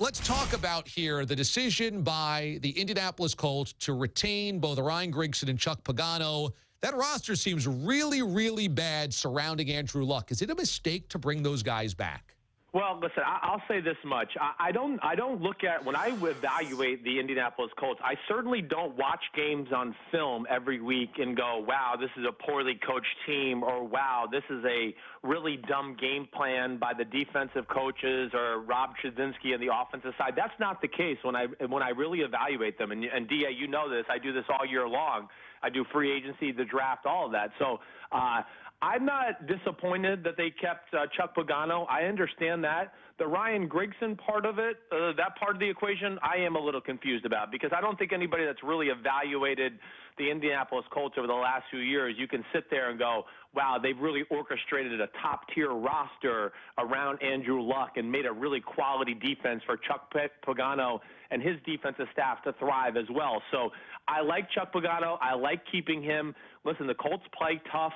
Let's talk about here the decision by the Indianapolis Colts to retain both Ryan Grigson and Chuck Pagano. That roster seems really, really bad surrounding Andrew Luck. Is it a mistake to bring those guys back? Well, listen, I'll say this much. I don't look at, when I evaluate the Indianapolis Colts, I certainly don't watch games on film every week and go, wow, this is a poorly coached team, or wow, this is a really dumb game plan by the defensive coaches or Rob Chudzinski on the offensive side. That's not the case when I really evaluate them. And DA, you know this. I do this all year long. I do free agency, the draft, all of that. So, I'm not disappointed that they kept Chuck Pagano. I understand that. The Ryan Grigson part of it, that part of the equation, I am a little confused about, because I don't think anybody that's really evaluated the Indianapolis Colts over the last few years, you can sit there and go, wow, they've really orchestrated a top-tier roster around Andrew Luck and made a really quality defense for Chuck Pagano and his defensive staff to thrive as well. So I like Chuck Pagano. I like keeping him. Listen, the Colts play tough.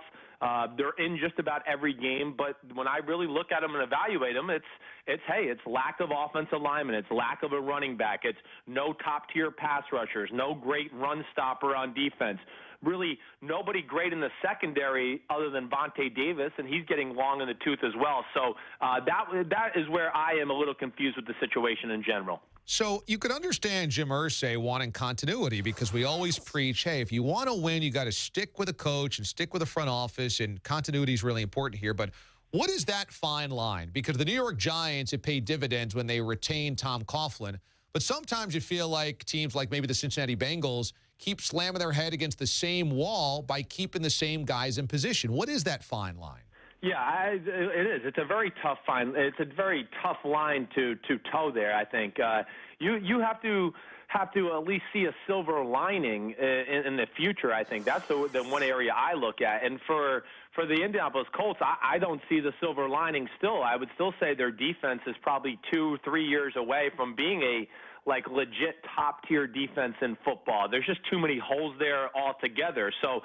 They're in just about every game, but when I really look at them and evaluate them, it's lack of offensive linemen, it's lack of a running back, it's no top-tier pass rushers, no great run stopper on defense. Really, nobody great in the secondary other than Vontae Davis, and he's getting long in the tooth as well. So that is where I am a little confused with the situation in general. So you could understand Jim Irsay wanting continuity, because we always preach, hey, if you want to win, you got to stick with a coach and stick with the front office, and continuity is really important here. But what is that fine line? Because the New York Giants, it paid dividends when they retained Tom Coughlin. But sometimes you feel like teams like maybe the Cincinnati Bengals keep slamming their head against the same wall by keeping the same guys in position. What is that fine line? Yeah, it is. It's a very tough It's a very tough line to toe there. I think you have to at least see a silver lining in the future. I think that's the one area I look at. And for the Indianapolis Colts, I don't see the silver lining still. I would still say their defense is probably 2-3 years away from being a legit top-tier defense in football. There's just too many holes there altogether. So,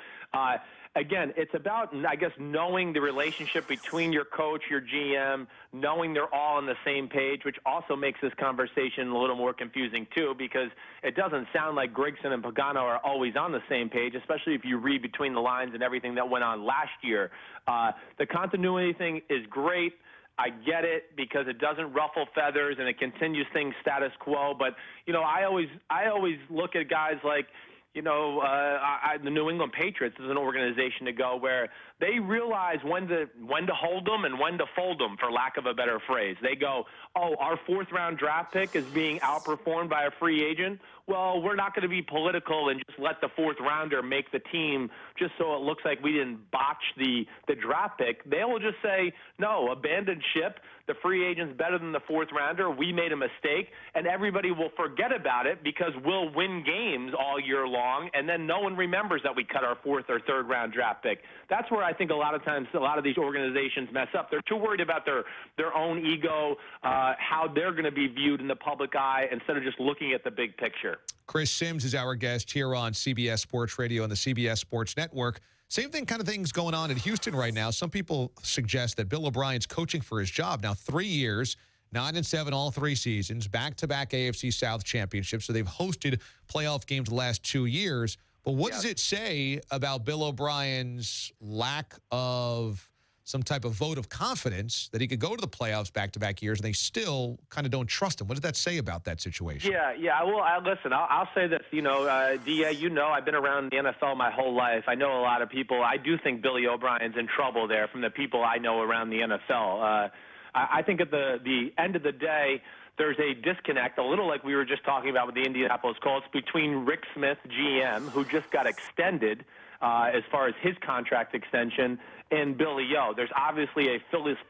again, it's about, I guess, knowing the relationship between your coach, your GM, knowing they're all on the same page, which also makes this conversation a little more confusing, too, because it doesn't sound like Grigson and Pagano are always on the same page, especially if you read between the lines and everything that went on last year. The continuity thing is great. I get it, because it doesn't ruffle feathers and it continues things status quo. But, I always look at guys like, the New England Patriots is an organization to go where they realize when to hold them and when to fold them, for lack of a better phrase. They go, oh, our fourth-round draft pick is being outperformed by a free agent. Well, we're not going to be political and just let the fourth-rounder make the team just so it looks like we didn't botch the draft pick. They will just say, no, abandon ship. The free agent's better than the fourth-rounder. We made a mistake, and everybody will forget about it because we'll win games all year long, and then no one remembers that we cut our fourth or third-round draft pick. That's where I think a lot of times a lot of these organizations mess up. They're too worried about their own ego, how they're going to be viewed in the public eye, instead of just looking at the big picture. Chris Sims is our guest here on CBS Sports Radio and the CBS Sports Network. Same kind of things going on in Houston right now. Some people suggest that Bill O'Brien's coaching for his job. Now, 3 years, 9-7 all 3 seasons, back-to-back AFC South championships. So they've hosted playoff games the last 2 years. But what does it say about Bill O'Brien's lack of some type of vote of confidence that he could go to the playoffs back-to-back years and they still kind of don't trust him? What does that say about that situation? Yeah. Well, listen, I'll say this. DA, I've been around the NFL my whole life. I know a lot of people. I do think Billy O'Brien's in trouble there from the people I know around the NFL. I think at the end of the day, there's a disconnect, a little like we were just talking about with the Indianapolis Colts, between Rick Smith, GM, who just got extended as far as his contract extension, and Billy O. There's obviously a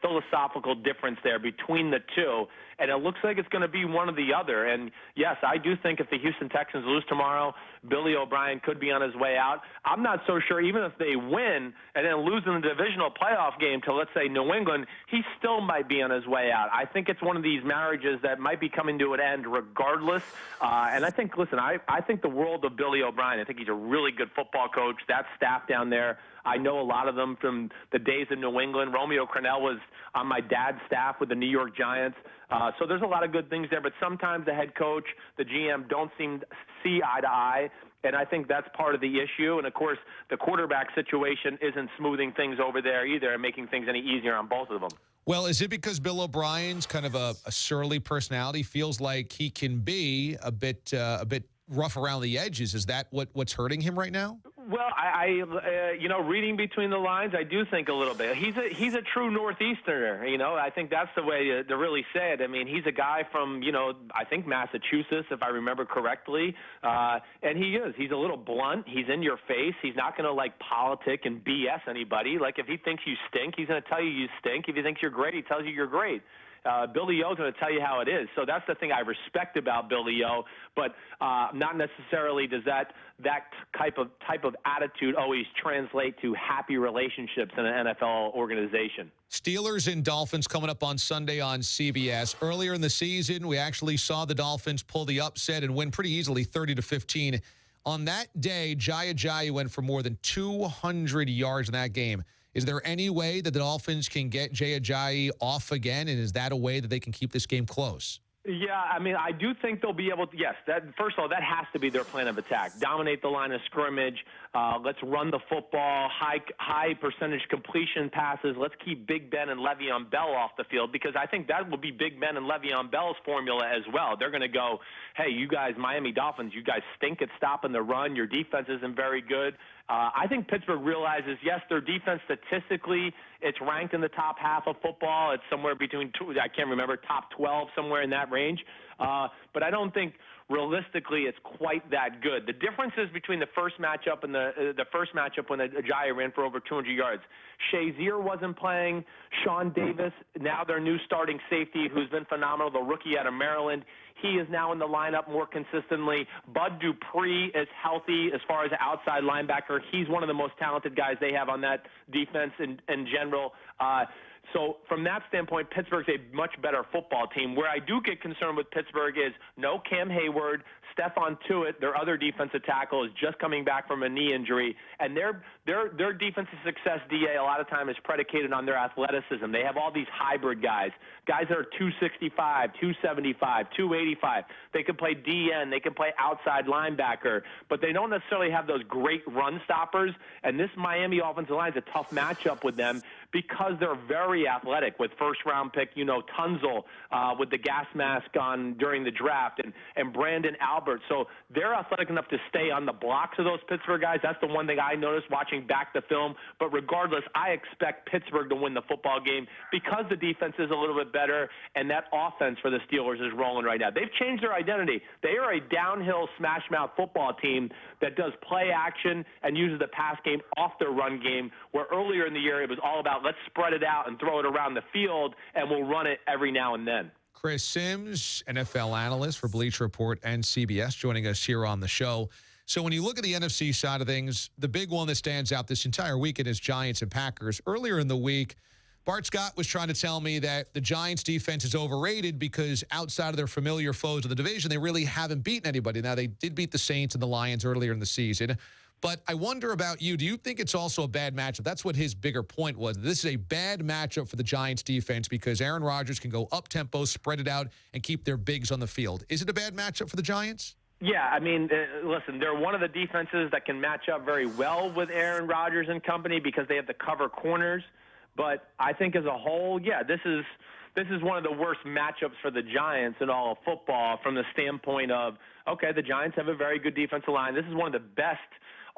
philosophical difference there between the two, and it looks like it's going to be one or the other. And, yes, I do think if the Houston Texans lose tomorrow, Billy O'Brien could be on his way out. I'm not so sure, even if they win and then lose in the divisional playoff game to, let's say, New England, he still might be on his way out. I think it's one of these marriages that might be coming to an end regardless. And I think the world of Billy O'Brien. I think he's a really good football coach. That staff down there, I know a lot of them from the days in New England. Romeo Crennel was on my dad's staff with the New York Giants. So there's a lot of good things there, but sometimes the head coach, the GM don't seem to see eye to eye. And I think that's part of the issue. And, of course, the quarterback situation isn't smoothing things over there either and making things any easier on both of them. Well, is it because Bill O'Brien's kind of a surly personality, feels like he can be a bit rough around the edges? Is that what's hurting him right now? Well, reading between the lines, I do think a little bit. He's a true Northeasterner. I think that's the way to really say it. I mean, he's a guy from, I think Massachusetts, if I remember correctly. And he is. He's a little blunt. He's in your face. He's not going to, politic and BS anybody. Like, if he thinks you stink, he's going to tell you stink. If he thinks you're great, he tells you you're great. Billy O's going to tell you how it is. So that's the thing I respect about Billy O, but not necessarily does that type of attitude always translate to happy relationships in an NFL organization. Steelers and Dolphins coming up on Sunday on CBS. Earlier in the season, we actually saw the Dolphins pull the upset and win pretty easily, 30-15. On that day, Jaya Jaya went for more than 200 yards in that game. Is there any way that the Dolphins can get Jay Ajayi off again, and is that a way that they can keep this game close? Yeah, I mean, I do think they'll be able to. Yes, first of all, that has to be their plan of attack. Dominate the line of scrimmage. Let's run the football, high percentage completion passes. Let's keep Big Ben and Le'Veon Bell off the field, because I think that will be Big Ben and Le'Veon Bell's formula as well. They're going to go, hey, you guys, Miami Dolphins, you guys stink at stopping the run. Your defense isn't very good. I think Pittsburgh realizes, yes, their defense statistically, it's ranked in the top half of football. It's somewhere between I can't remember, top 12, somewhere in that range. But I don't think realistically it's quite that good. The difference is between the first matchup and the first matchup when Ajayi ran for over 200 yards. Shazier wasn't playing. Sean Davis, now their new starting safety, who's been phenomenal, the rookie out of Maryland. He is now in the lineup more consistently. Bud Dupree is healthy as far as outside linebacker. He's one of the most talented guys they have on that defense in general. So from that standpoint, Pittsburgh's a much better football team. Where I do get concerned with Pittsburgh is no Cam Hayward. Stephon Tuitt, their other defensive tackle, is just coming back from a knee injury. And their defensive success, DA, a lot of time is predicated on their athleticism. They have all these hybrid guys that are 265, 275, 285. They can play DN. They can play outside linebacker. But they don't necessarily have those great run stoppers. And this Miami offensive line is a tough matchup with them because they're very athletic with first-round pick, Tunzel with the gas mask on during the draft, and Brandon Albert. So they're athletic enough to stay on the blocks of those Pittsburgh guys. That's the one thing I noticed watching back the film. But regardless, I expect Pittsburgh to win the football game because the defense is a little bit better, and that offense for the Steelers is rolling right now. They've changed their identity. They are a downhill smash-mouth football team that does play action and uses the pass game off their run game, where earlier in the year it was all about let's spread it out and throw it around the field, and we'll run it every now and then. Chris Sims, NFL analyst for Bleacher Report and CBS, joining us here on the show. So when you look at the NFC side of things, the big one that stands out this entire weekend is Giants and Packers. Earlier in the week, Bart Scott was trying to tell me that the Giants' defense is overrated because outside of their familiar foes of the division, they really haven't beaten anybody. Now, they did beat the Saints and the Lions earlier in the season. But I wonder about you. Do you think it's also a bad matchup? That's what his bigger point was. This is a bad matchup for the Giants defense because Aaron Rodgers can go up-tempo, spread it out, and keep their bigs on the field. Is it a bad matchup for the Giants? Yeah, I mean, listen, they're one of the defenses that can match up very well with Aaron Rodgers and company because they have to cover corners. But I think as a whole, yeah, this is one of the worst matchups for the Giants in all of football from the standpoint of, okay, the Giants have a very good defensive line. This is one of the best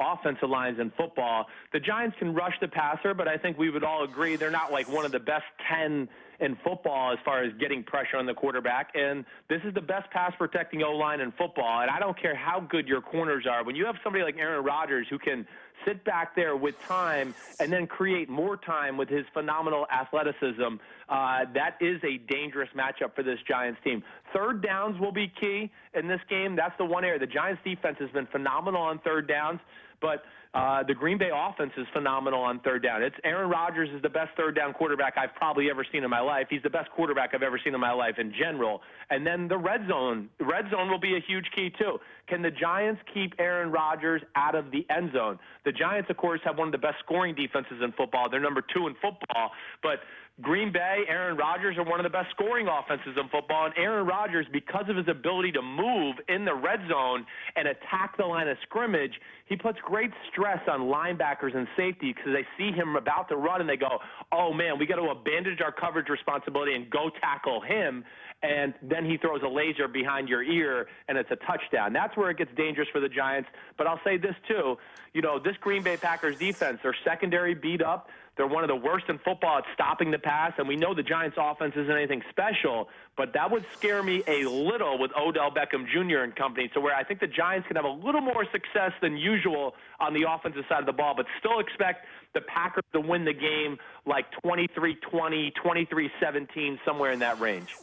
offensive lines in football. The Giants can rush the passer, but I think we would all agree they're not like one of the best 10 in football as far as getting pressure on the quarterback. And this is the best pass-protecting O-line in football. And I don't care how good your corners are. When you have somebody like Aaron Rodgers who can sit back there with time and then create more time with his phenomenal athleticism, that is a dangerous matchup for this Giants team. Third downs will be key in this game. That's the one area. The Giants defense has been phenomenal on third downs, But the Green Bay offense is phenomenal on third down. Aaron Rodgers is the best third down quarterback I've probably ever seen in my life. He's the best quarterback I've ever seen in my life in general. And then the red zone. Red zone will be a huge key, too. Can the Giants keep Aaron Rodgers out of the end zone? The Giants, of course, have one of the best scoring defenses in football. They're number 2 in football. But Green Bay, Aaron Rodgers are one of the best scoring offenses in football. And Aaron Rodgers, because of his ability to move in the red zone and attack the line of scrimmage, he puts great stress on linebackers and safety because they see him about to run and they go, oh, man, we got to abandon our coverage responsibility and go tackle him. And then he throws a laser behind your ear, and it's a touchdown. That's where it gets dangerous for the Giants. But I'll say this, too. You know, this Green Bay Packers defense, their secondary beat up. They're one of the worst in football at stopping the pass, and we know the Giants' offense isn't anything special, but that would scare me a little with Odell Beckham Jr. and company, to where I think the Giants can have a little more success than usual on the offensive side of the ball, but still expect the Packers to win the game like 23-20, 23-17, somewhere in that range.